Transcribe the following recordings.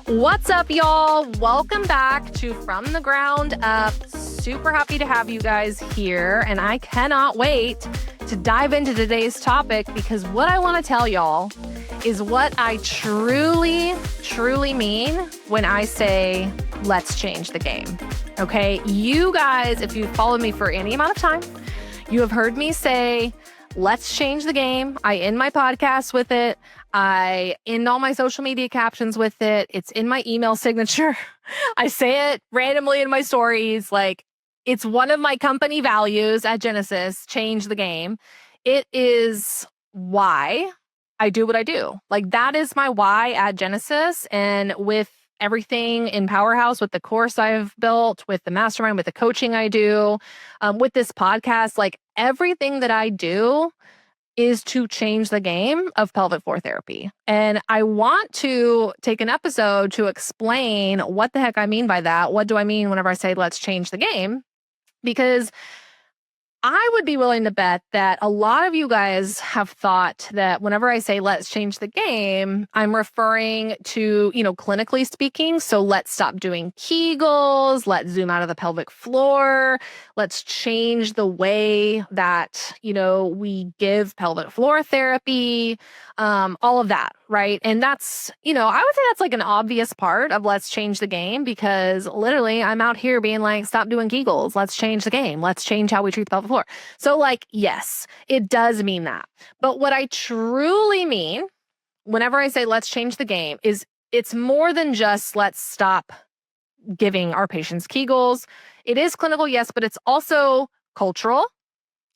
What's up, y'all? Welcome back to From the Ground Up. Super happy to have you guys here, and I cannot wait to dive into today's topic because what I want to tell y'all is what I truly mean when I say, let's change the game. Okay? You guys, if you've followed me for any amount of time, you have heard me say, let's change the game. I end my podcast with it. I end all my social media captions with it. It's in my email signature. I say it randomly in my stories. Like, it's one of my company values at Genesis, change the game. It is why I do what I do. Like, that is my why at Genesis. And with everything in Powerhouse, with the course I've built, with the mastermind, with the coaching I do, with this podcast, like everything that I do is to change the game of pelvic floor therapy. And I want to take an episode to explain what the heck I mean by that. What do I mean whenever I say, let's change the game? Because I would be willing to bet that a lot of you guys have thought that whenever I say, let's change the game, I'm referring to, clinically speaking. So let's stop doing Kegels. Let's zoom out of the pelvic floor. Let's change the way that, we give pelvic floor therapy, all of that. Right. And that's, I would say that's like an obvious part of let's change the game because literally I'm out here being like, stop doing Kegels. Let's change the game. Let's change how we treat the pelvic floor. So yes, it does mean that. But what I truly mean whenever I say let's change the game is it's more than just let's stop giving our patients Kegels. It is clinical, yes, but it's also cultural.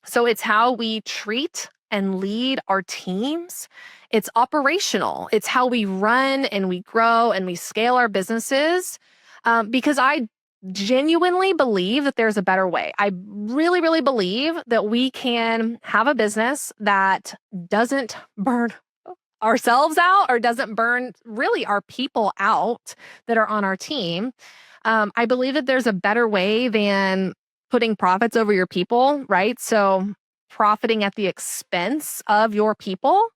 So it's how we treat and lead our teams. It's operational. It's how we run and we grow and we scale our businesses. Because I genuinely believe that there's a better way. I really believe that we can have a business that doesn't burn ourselves out or doesn't burn really our people out that are on our team. I believe that there's a better way than putting profits over your people, right? So profiting at the expense of your people.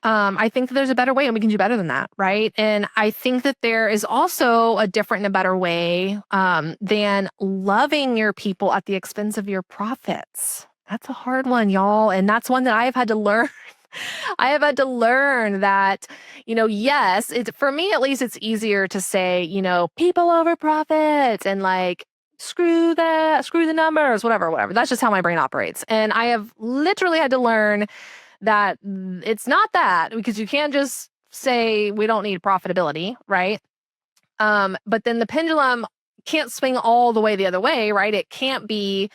I think that there's a better way and we can do better than that, right? And I think that there is also a different and a better way than loving your people at the expense of your profits. That's a hard one, y'all. And that's one that I have had to learn. I have had to learn that, yes, for me, at least it's easier to say, people over profits and like, screw the numbers, whatever. That's just how my brain operates. And I have literally had to learn that it's not that because you can't just say we don't need profitability, right? But then the pendulum can't swing all the way the other way, right? It can't be,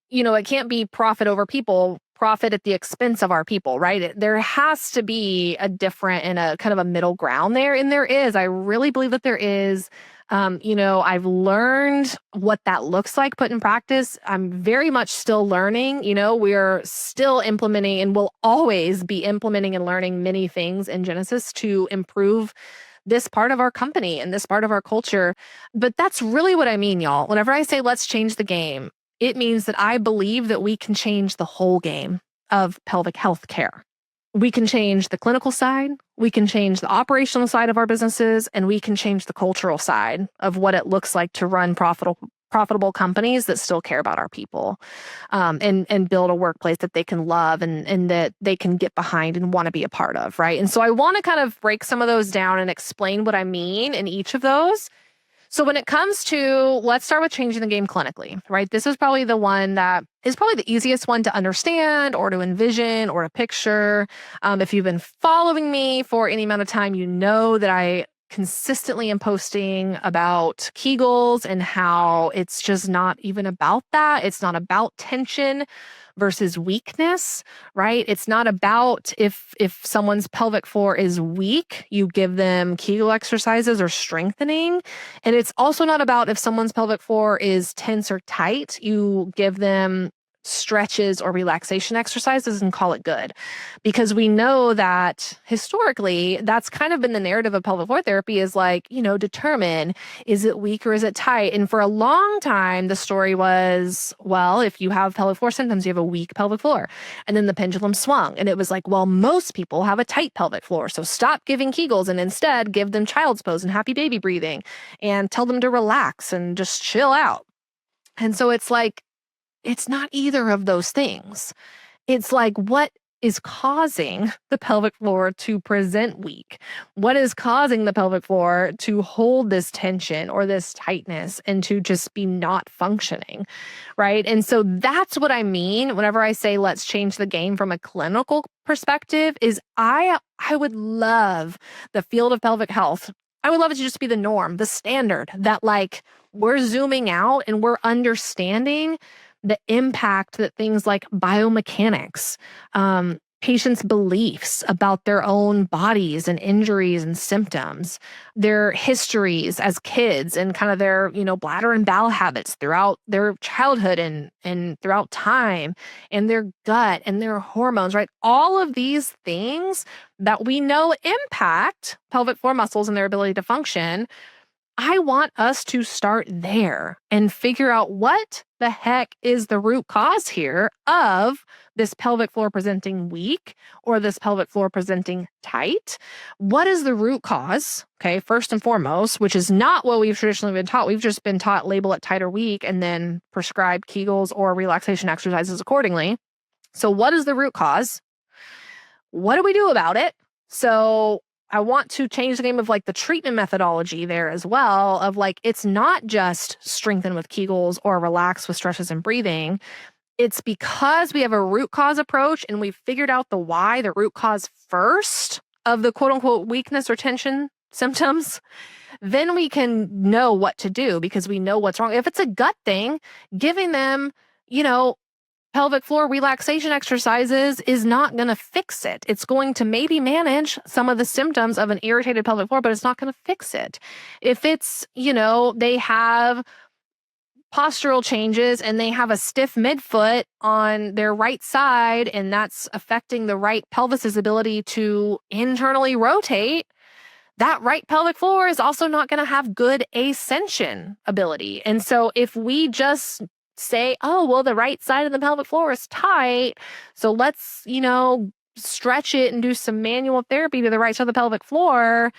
it can't be profit over people, profit at the expense of our people, right? There has to be a different and a kind of a middle ground there. And there is. I really believe that there is. I've learned what that looks like put in practice. I'm very much still learning. We're still implementing and will always be implementing and learning many things in Genesis to improve this part of our company and this part of our culture. But that's really what I mean, y'all. Whenever I say let's change the game, it means that I believe that we can change the whole game of pelvic health care. We can change the clinical side, we can change the operational side of our businesses, and we can change the cultural side of what it looks like to run profitable companies that still care about our people, and build a workplace that they can love and that they can get behind and want to be a part of, right? And so I want to kind of break some of those down and explain what I mean in each of those. So when it comes to, let's start with changing the game clinically, right? This is probably the one that is probably the easiest one to understand or to envision or to picture. If you've been following me for any amount of time, you know that I consistently am posting about Kegels and how it's just not even about that. It's not about tension versus weakness, right? It's not about if someone's pelvic floor is weak, you give them Kegel exercises or strengthening. And it's also not about if someone's pelvic floor is tense or tight, you give them stretches or relaxation exercises and call it good. Because we know that historically, that's kind of been the narrative of pelvic floor therapy is like, determine, is it weak or is it tight? And for a long time, the story was, well, if you have pelvic floor symptoms, you have a weak pelvic floor. And then the pendulum swung and it was like, well, most people have a tight pelvic floor. So stop giving Kegels and instead give them child's pose and happy baby breathing and tell them to relax and just chill out. And so it's like, it's not either of those things. It's like, what is causing the pelvic floor to present weak? What is causing the pelvic floor to hold this tension or this tightness and to just be not functioning, right? And so that's what I mean whenever I say let's change the game from a clinical perspective is I would love the field of pelvic health. I would love it to just be the norm, the standard that like we're zooming out and we're understanding the impact that things like biomechanics, patients' beliefs about their own bodies and injuries and symptoms, their histories as kids and kind of their, bladder and bowel habits throughout their childhood and throughout time, and their gut and their hormones, right? All of these things that we know impact pelvic floor muscles and their ability to function. I want us to start there and figure out what the heck is the root cause here of this pelvic floor presenting weak or this pelvic floor presenting tight. What is the root cause? Okay, first and foremost, which is not what we've traditionally been taught. We've just been taught label it tight or weak and then prescribe Kegels or relaxation exercises accordingly. So what is the root cause? What do we do about it? So I want to change the game of like the treatment methodology there as well of like, it's not just strengthen with Kegels or relax with stretches and breathing. It's because we have a root cause approach and we've figured out the why, the root cause first of the quote unquote weakness or tension symptoms. Then we can know what to do because we know what's wrong. If it's a gut thing, giving them, pelvic floor relaxation exercises is not going to fix it. It's going to maybe manage some of the symptoms of an irritated pelvic floor, but it's not going to fix it. If it's, they have postural changes and they have a stiff midfoot on their right side, and that's affecting the right pelvis's ability to internally rotate, that right pelvic floor is also not going to have good ascension ability. And so if we just say, oh, well, the right side of the pelvic floor is tight, so let's, stretch it and do some manual therapy to the right side of the pelvic floor,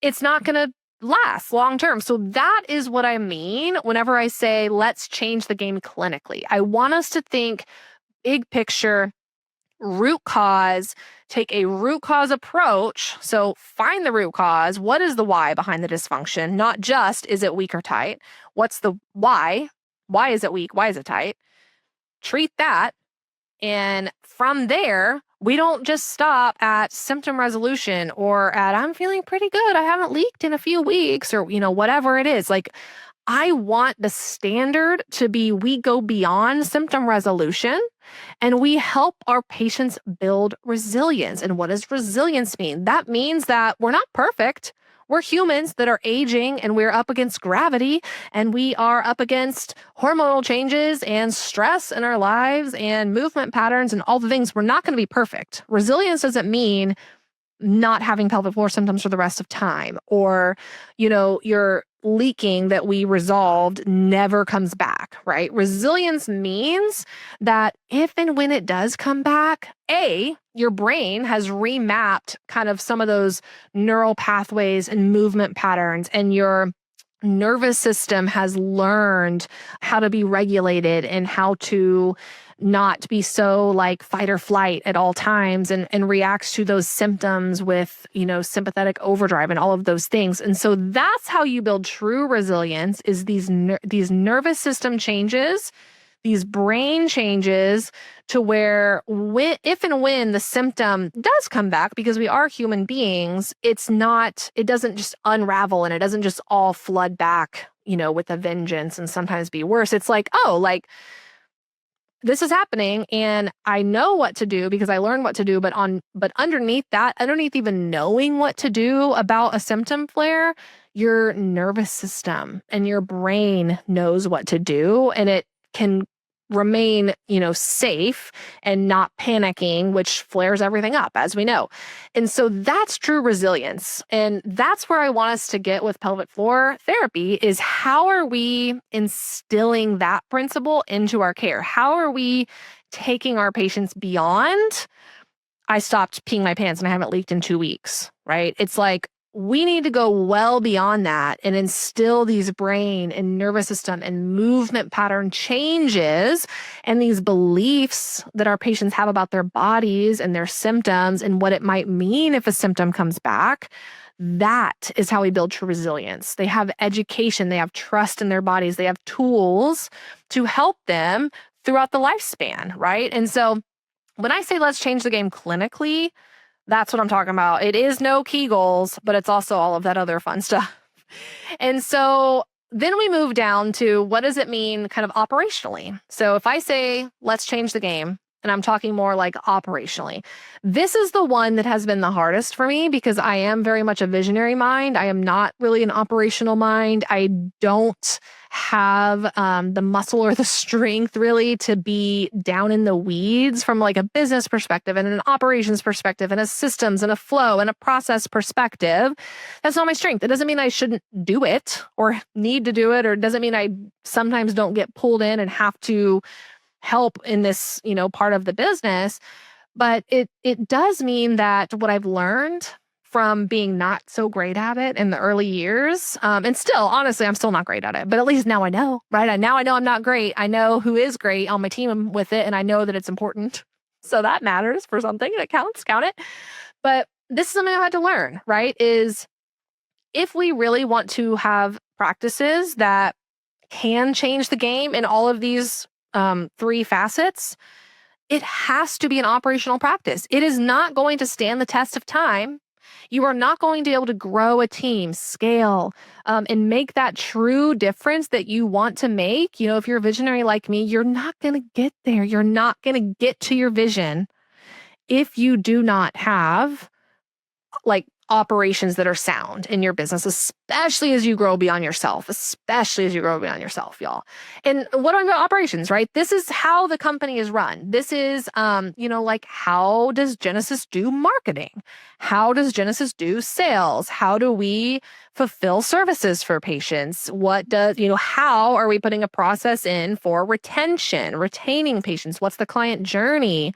it's not going to last long term. So that is what I mean whenever I say, let's change the game clinically. I want us to think big picture, root cause, take a root cause approach. So find the root cause. What is the why behind the dysfunction? Not just, is it weak or tight? What's the why? Why is it weak? Why is it tight? Treat that. And from there, we don't just stop at symptom resolution or at, I'm feeling pretty good, I haven't leaked in a few weeks, or, whatever it is. Like, I want the standard to be, we go beyond symptom resolution and we help our patients build resilience. And what does resilience mean? That means that we're not perfect. We're humans that are aging and we're up against gravity and we are up against hormonal changes and stress in our lives and movement patterns and all the things. We're not going to be perfect. Resilience doesn't mean not having pelvic floor symptoms for the rest of time or, your leaking that we resolved never comes back, right? Resilience means that if and when it does come back, your brain has remapped kind of some of those neural pathways and movement patterns, and your nervous system has learned how to be regulated and how to not be so like fight or flight at all times and reacts to those symptoms with, sympathetic overdrive and all of those things. And so that's how you build true resilience is these nervous system changes, these brain changes to where if and when the symptom does come back, because we are human beings, it doesn't just unravel and it doesn't just all flood back, with a vengeance and sometimes be worse. It's like, this is happening and I know what to do because I learned what to do, but underneath that, underneath even knowing what to do about a symptom flare, your nervous system and your brain knows what to do, and it can remain, safe and not panicking, which flares everything up, as we know. And so that's true resilience. And that's where I want us to get with pelvic floor therapy is how are we instilling that principle into our care? How are we taking our patients beyond, I stopped peeing my pants and I haven't leaked in 2 weeks, right? It's like, we need to go well beyond that and instill these brain and nervous system and movement pattern changes and these beliefs that our patients have about their bodies and their symptoms and what it might mean if a symptom comes back. That is how we build true resilience. They have education, they have trust in their bodies, they have tools to help them throughout the lifespan, right? And so when I say let's change the game clinically, that's what I'm talking about. It is no Kegels, but it's also all of that other fun stuff. And so then we move down to what does it mean kind of operationally? So if I say, let's change the game, and I'm talking more like operationally, this is the one that has been the hardest for me because I am very much a visionary mind. I am not really an operational mind. I don't have the muscle or the strength really to be down in the weeds from like a business perspective and an operations perspective and a systems and a flow and a process perspective. That's not my strength. It doesn't mean I shouldn't do it or need to do it, or it doesn't mean I sometimes don't get pulled in and have to help in this, part of the business. But it does mean that what I've learned from being not so great at it in the early years, and still, honestly, I'm still not great at it, but at least now I know, right? Now I know I'm not great. I know who is great on my team with it, and I know that it's important. So that matters for something. It counts, count it. But this is something I had to learn, right? Is if we really want to have practices that can change the game in all of these 3 facets, it has to be an operational practice. It is not going to stand the test of time. You are not going to be able to grow a team, scale, and make that true difference that you want to make. If you're a visionary like me, you're not going to get there. You're not going to get to your vision if you do not have like operations that are sound in your business, especially as you grow beyond yourself, y'all. And what are the operations, right? This is how the company is run. This is, like how does Genesis do marketing? How does Genesis do sales? How do we fulfill services for patients? How are we putting a process in for retention, retaining patients? What's the client journey?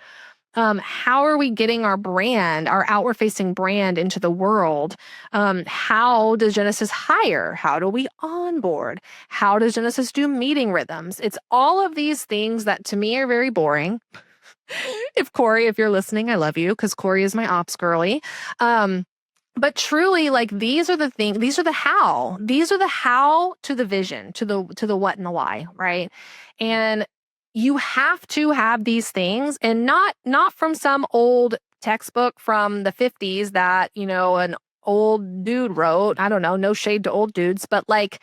How are we getting our brand, our outward facing brand into the world? How does Genesis hire? How do we onboard? How does Genesis do meeting rhythms? It's all of these things that to me are very boring. If you're listening, I love you because Corey is my ops girly. But truly, like these are the things, these are the how to the vision, to the what and the why, right? And you have to have these things, and not from some old textbook from the 50s that, an old dude wrote. I don't know, no shade to old dudes, but like,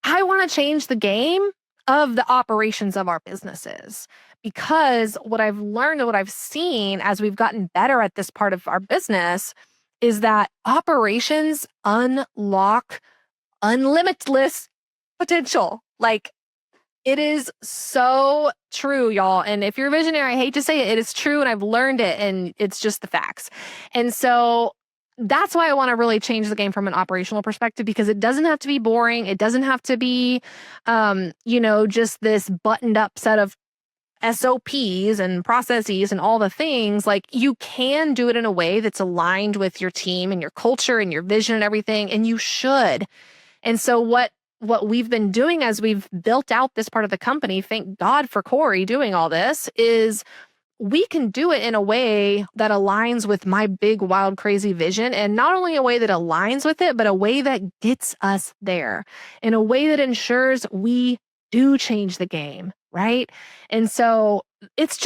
I want to change the game of the operations of our businesses, because what I've learned and what I've seen as we've gotten better at this part of our business is that operations unlock unlimitless potential. Like, it is so true, y'all. And if you're a visionary, I hate to say it, it is true. And I've learned it, and it's just the facts. And so that's why I want to really change the game from an operational perspective, because it doesn't have to be boring. It doesn't have to be, just this buttoned up set of SOPs and processes and all the things. Like, you can do it in a way that's aligned with your team and your culture and your vision and everything. And you should. And so what we've been doing as we've built out this part of the company, thank God for Corey doing all this, is we can do it in a way that aligns with my big, wild, crazy vision. And not only a way that aligns with it, but a way that gets us there, in a way that ensures we do change the game, right? And so it's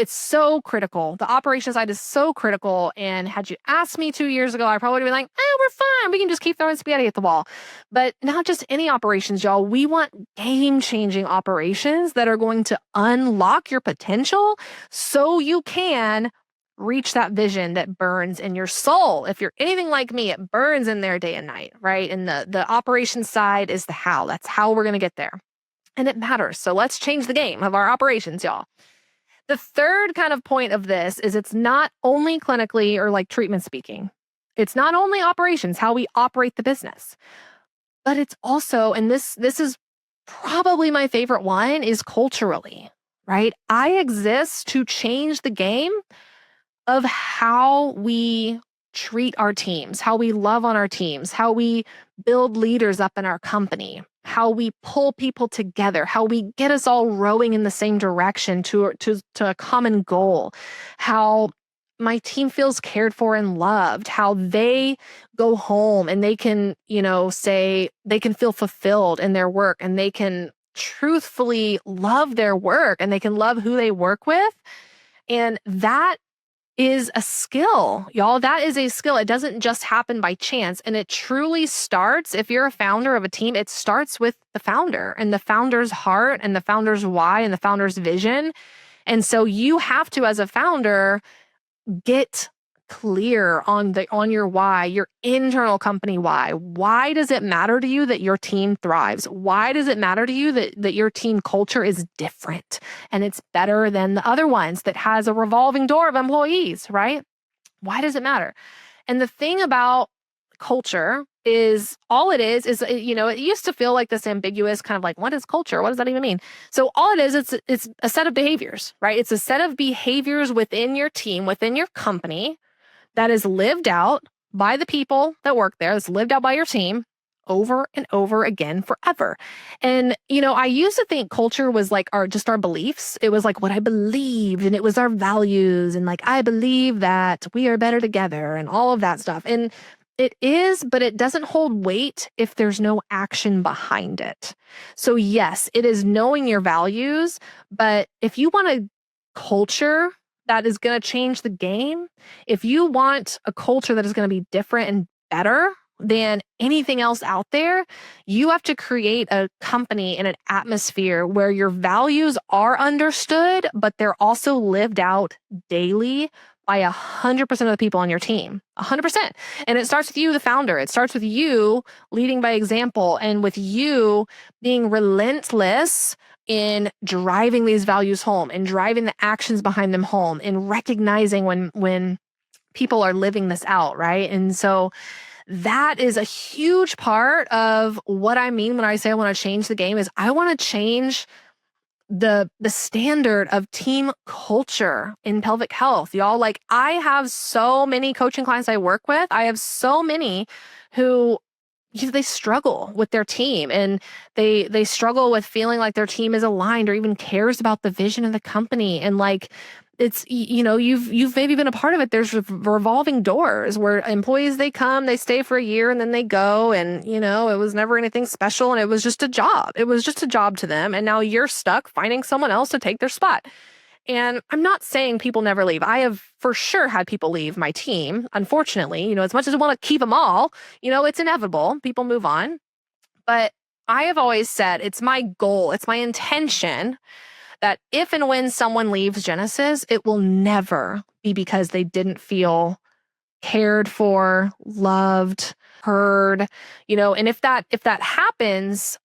so critical. The operations side is so critical. And had you asked me 2 years ago, I probably would have been like, we're fine. We can just keep throwing spaghetti at the wall. But not just any operations, y'all. We want game-changing operations that are going to unlock your potential so you can reach that vision that burns in your soul. If you're anything like me, it burns in there day and night, right? And the operations side is the how. That's how we're going to get there. And it matters. So let's change the game of our operations, y'all. The third kind of point of this is it's not only clinically or like treatment speaking. It's not only operations, how we operate the business, but it's also, and this is probably my favorite one, is culturally, right? I exist to change the game of how we treat our teams, how we love on our teams, how we build leaders up in our company, how we pull people together, how we get us all rowing in the same direction to a common goal, how my team feels cared for and loved, how they go home and they can, say they can feel fulfilled in their work and they can truthfully love their work and they can love who they work with. And that is a skill, y'all. That is a skill. It doesn't just happen by chance. And it truly starts, if you're a founder of a team, it starts with the founder and the founder's heart and the founder's why and the founder's vision. And so you have to, as a founder, get clear on your why, your internal company why. Why does it matter to you that your team thrives? Why does it matter to you that your team culture is different and it's better than the other ones that has a revolving door of employees, right? Why does it matter? And the thing about culture is all it is, it used to feel like this ambiguous kind of like, what is culture? What does that even mean? So all it is, it's a set of behaviors, right? It's a set of behaviors within your team, within your company that is lived out by the people that work there, that's lived out by your team over and over again forever. And, I used to think culture was like our beliefs. It was like what I believed and it was our values and like, I believe that we are better together and all of that stuff. And it is, but it doesn't hold weight if there's no action behind it. So yes, it is knowing your values, but if you want a culture that is going to change the game, if you want a culture that is going to be different and better than anything else out there, you have to create a company and an atmosphere where your values are understood, but they're also lived out daily by 100% of the people on your team, 100%. And it starts with you, the founder. It starts with you leading by example and with you being relentless in driving these values home and driving the actions behind them home and recognizing when people are living this out, right? And so that is a huge part of what I mean when I say I want to change the game is I want to change the standard of team culture in pelvic health, y'all. Like I have so many coaching clients I work with. I have so many who they struggle with their team and they struggle with feeling like their team is aligned or even cares about the vision of the company. And like, it's, you've maybe been a part of it. There's revolving doors where employees, they come, they stay for a year and then they go and, it was never anything special. And it was just a job. It was just a job to them. And now you're stuck finding someone else to take their spot. And I'm not saying people never leave. I have for sure had people leave my team. Unfortunately, as much as I want to keep them all, it's inevitable. People move on. But I have always said it's my goal, it's my intention that if and when someone leaves Genesis, it will never be because they didn't feel cared for, loved, heard, and if that happens,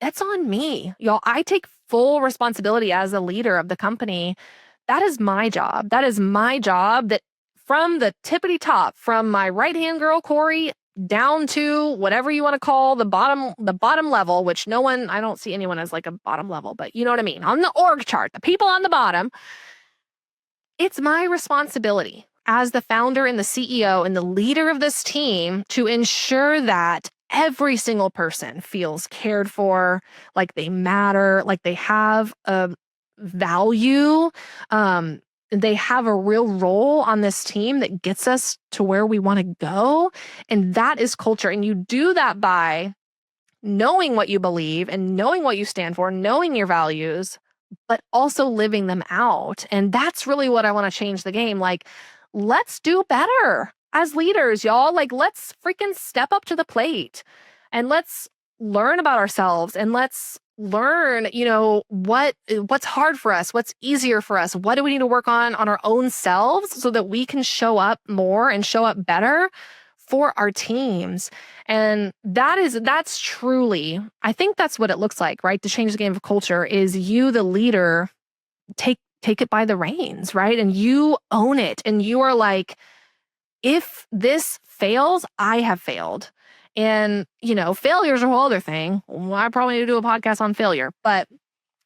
that's on me, y'all. I take full responsibility as a leader of the company. That is my job. That is my job that from the tippity top, from my right-hand girl, Corey, down to whatever you want to call the bottom level, which I don't see anyone as like a bottom level, but you know what I mean? On the org chart, the people on the bottom, it's my responsibility as the founder and the CEO and the leader of this team to ensure that every single person feels cared for, like they matter, like they have a value. They have a real role on this team that gets us to where we want to go. And that is culture. And you do that by knowing what you believe and knowing what you stand for, knowing your values, but also living them out. And that's really what I want to change the game. Like, let's do better as leaders, y'all. Like, let's freaking step up to the plate and let's learn about ourselves and let's learn, what's hard for us, what's easier for us, what do we need to work on our own selves so that we can show up more and show up better for our teams. And that's truly, I think that's what it looks like, right? To change the game of culture is you, the leader, take it by the reins, right? And you own it. And you are like, if this fails, I have failed. And, failure is a whole other thing. Well, I probably need to do a podcast on failure, but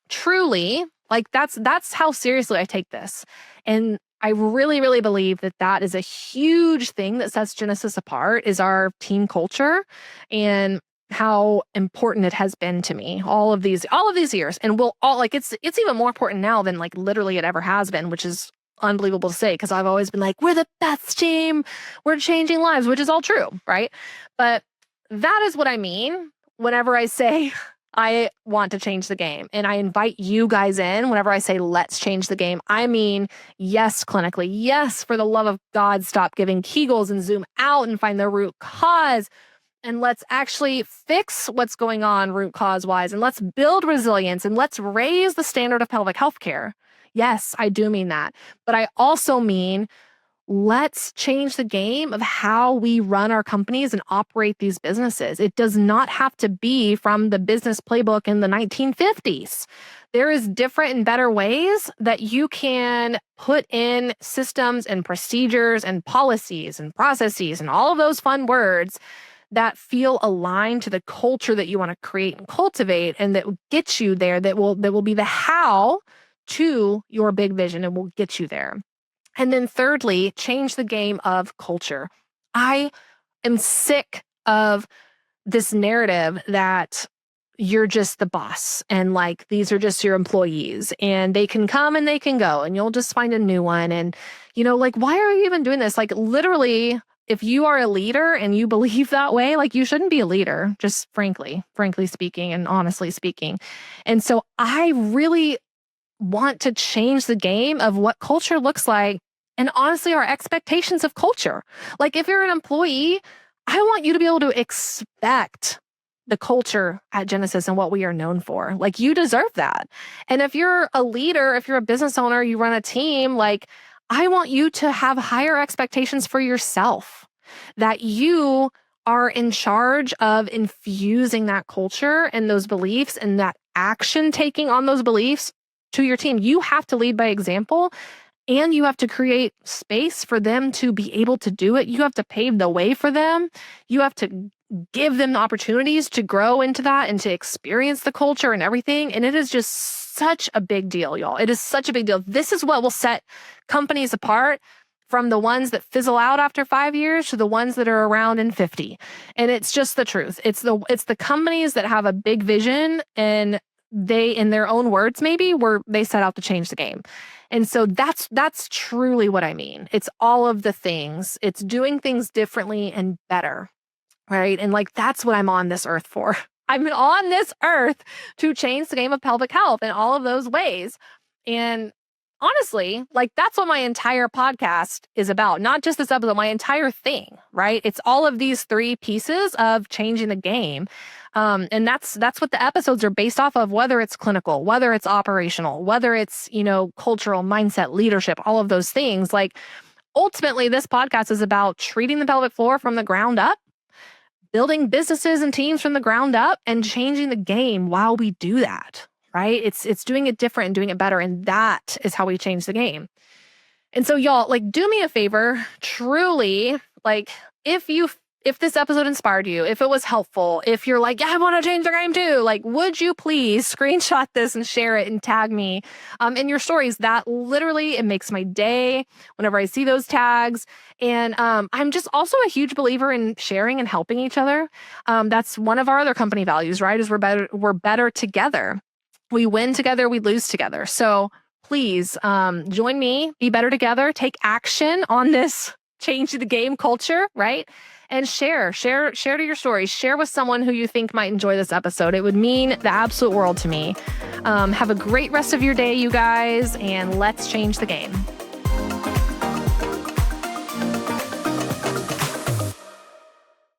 truly, like that's how seriously I take this. And I really, really believe that is a huge thing that sets Genesis apart is our team culture and how important it has been to me all of these years. And it's even more important now than like literally it ever has been, which is unbelievable to say because I've always been like, we're the best team, we're changing lives, which is all true, right? But that is what I mean whenever I say I want to change the game. And I invite you guys in whenever I say, let's change the game. I mean, yes, clinically. Yes, for the love of God, stop giving Kegels and zoom out and find the root cause. And let's actually fix what's going on root cause wise. And let's build resilience and let's raise the standard of pelvic health care. Yes, I do mean that. But I also mean, let's change the game of how we run our companies and operate these businesses. It does not have to be from the business playbook in the 1950s. There is different and better ways that you can put in systems and procedures and policies and processes and all of those fun words that feel aligned to the culture that you want to create and cultivate and that will get you there, that will be the how to your big vision and will get you there. And then thirdly, change the game of culture. I am sick of this narrative that you're just the boss and like these are just your employees and they can come and they can go and you'll just find a new one. And, like, why are you even doing this? Like literally, if you are a leader and you believe that way, like you shouldn't be a leader, just frankly speaking and honestly speaking. And so I really want to change the game of what culture looks like. And honestly, our expectations of culture. Like if you're an employee, I want you to be able to expect the culture at Genesis and what we are known for. Like you deserve that. And if you're a leader, if you're a business owner, you run a team, like I want you to have higher expectations for yourself, that you are in charge of infusing that culture and those beliefs and that action taking on those beliefs to your team. You have to lead by example. And you have to create space for them to be able to do it. You have to pave the way for them. You have to give them the opportunities to grow into that and to experience the culture and everything. And it is just such a big deal, y'all. It is such a big deal. This is what will set companies apart from the ones that fizzle out after 5 years to the ones that are around in 50. And it's just the truth. It's the companies that have a big vision and they, in their own words, maybe, they set out to change the game. And so that's truly what I mean. It's all of the things. It's doing things differently and better, right? And like, that's what I'm on this earth for. I'm on this earth to change the game of pelvic health in all of those ways. And honestly, like that's what my entire podcast is about. Not just this episode, my entire thing, right? It's all of these three pieces of changing the game. And that's what the episodes are based off of, whether it's clinical, whether it's operational, whether it's, cultural, mindset, leadership, all of those things. Like ultimately, this podcast is about treating the pelvic floor from the ground up, building businesses and teams from the ground up, and changing the game while we do that, right? It's doing it different and doing it better. And that is how we change the game. And so y'all, like, do me a favor, truly, like, if this episode inspired you, if it was helpful, if you're like, yeah, I want to change the game too, like, would you please screenshot this and share it and tag me in your stories? That literally, it makes my day whenever I see those tags. And I'm just also a huge believer in sharing and helping each other. That's one of our other company values, right? Is we're better together. We win together, we lose together. So please join me, be better together, take action on this change the game culture, right? And share to your stories. Share with someone who you think might enjoy this episode. It would mean the absolute world to me. Have a great rest of your day, you guys, and let's change the game.